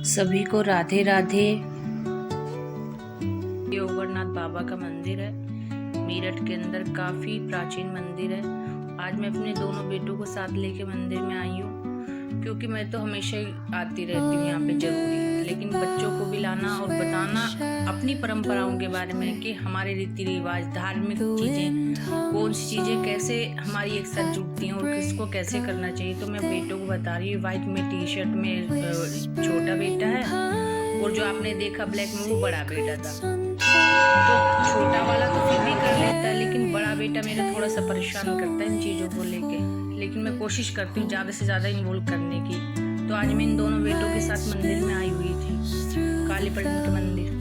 सभी को राधे राधे। ये ओगरनाथ बाबा का मंदिर है, मेरठ के अंदर काफ़ी प्राचीन मंदिर है। आज मैं अपने दोनों बेटों को साथ लेके मंदिर में आई हूँ, क्योंकि मैं तो हमेशा ही आती रहती हूँ यहाँ पे ज़रूरी, लेकिन बच्चों को भी लाना और बताना अपनी परंपराओं के बारे में कि हमारे रीति रिवाज, धार्मिक चीज़ें, कौन सी चीज़ें कैसे हमारी एक साथ जुड़ती हैं और किसको कैसे करना चाहिए। तो मैं बेटों को बता रही हूँ। वाइट में टी शर्ट में छोटा बेटा है, और जो आपने देखा ब्लैक में वो बड़ा बेटा था। तो छोटा वाला तो फिर भी कर लेता है, लेकिन बड़ा बेटा मेरा थोड़ा सा परेशान करता है इन चीज़ों को लेके। लेकिन मैं कोशिश करती हूँ ज़्यादा से ज़्यादा इन्वॉल्व करने की। तो आज मैं इन दोनों बेटों के साथ मंदिर में आई हुई थी, कालीपटन के मंदिर।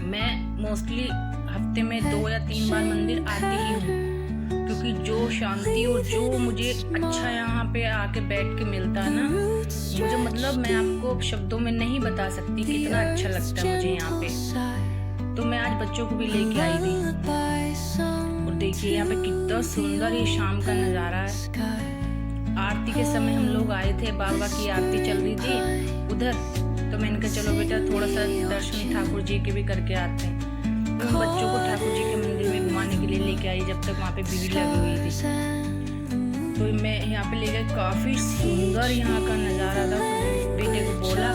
मैं मोस्टली हफ्ते में 2 या 3 बार मंदिर आती ही हूँ, क्योंकि जो शांति और जो मुझे अच्छा यहाँ पे आके बैठ के मिलता है ना, मुझे मतलब मैं आपको शब्दों में नहीं बता सकती कितना अच्छा लगता है मुझे यहाँ पे। तो मैं आज बच्चों को भी लेके आई थी, और देखिए यहाँ पे कितना सुंदर ये शाम का नज़ारा है। आरती के समय हम लोग आए थे, बाबा की आरती चल रही थी उधर, तो मैंने कहा चलो बेटा थोड़ा सा दर्शन ठाकुर जी के भी करके आते हैं। तो उन बच्चों को ठाकुर जी के मंदिर में घुमाने के लिए लेके आई, जब तक वहाँ पे भीड़ लगी हुई थी। तो मैं यहाँ पे ले गई, काफ़ी सुंदर यहाँ का नज़ारा था। बेटे को बोला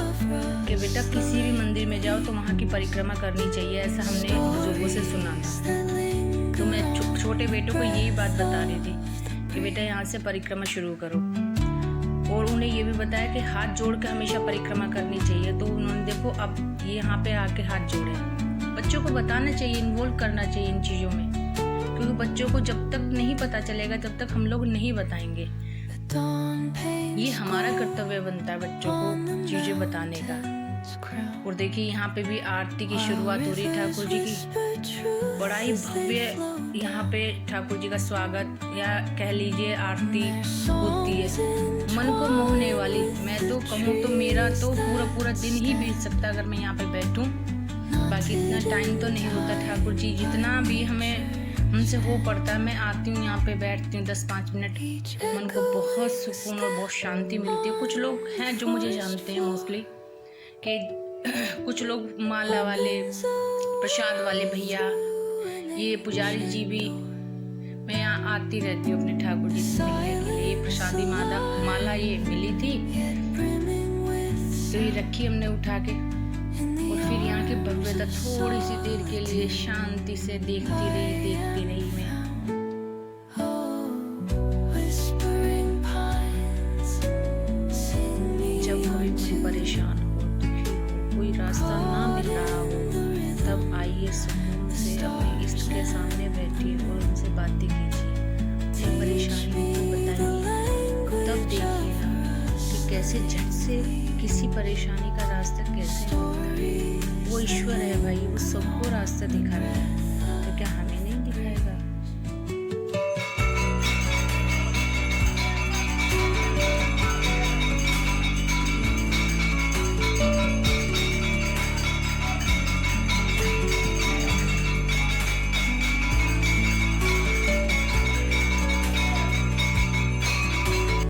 कि बेटा किसी भी मंदिर में जाओ तो वहाँ की परिक्रमा करनी चाहिए, ऐसा हमने बुजुर्गों से सुना था। तो मैं छोटे बेटों को यही बात बता रही थी कि बेटा यहाँ से परिक्रमा शुरू करो, और उन्हें ये भी बताया कि हाथ जोड़ के हमेशा परिक्रमा करनी चाहिए। तो उन्होंने देखो अब ये यहाँ पे आके हाथ जोड़े। बच्चों को बताना चाहिए, इन्वॉल्व करना चाहिए इन चीज़ों में, क्योंकि बच्चों को जब तक नहीं पता चलेगा तब तक हम लोग नहीं बताएंगे। ये हमारा कर्तव्य बनता है बच्चों को चीज़ें बताने का। और देखिए यहाँ पे भी आरती की शुरुआत हो रही है ठाकुर जी की। बड़ा ही भव्य यहाँ पे ठाकुर जी का स्वागत, या कह लीजिए आरती होती है, मन को मोहने वाली। मैं तो कहूँ तो मेरा तो पूरा दिन ही बीत सकता अगर मैं यहाँ पे बैठूँ। बाकी इतना टाइम तो नहीं होता, ठाकुर जी जितना भी हमसे हो पड़ता है। मैं आती हूँ यहाँ पे बैठती हूँ 10-5 मिनट, मन को बहुत सुकून और बहुत शांति मिलती है। कुछ लोग हैं जो मुझे जानते हैं मोस्टली, कि कुछ लोग माला वाले, प्रसाद वाले भैया, ये पुजारी जी भी। मैं यहाँ आती रहती हूँ अपने ठाकुर जी से मिलने के लिए। ये प्रसादी माला ये मिली थी, तो ये रखी हमने उठा के, और फिर यहाँ की भव्यता थोड़ी सी देर के लिए शांति से देखती रही मैं। जब कभी कोई परेशान हो, दुखी हो, कोई रास्ता ना मिल रहा हो, तब आइए सुकून से अपने इष्ट के सामने बैठिए और उनसे बातें कीजिए, अपनी परेशानी को बताइए। तब देखिए ना कि कैसे झट से किसी परेशानी का रास्ता कैसे होता है। वो ईश्वर है भाई, वो सबको रास्ता दिखा रहा है।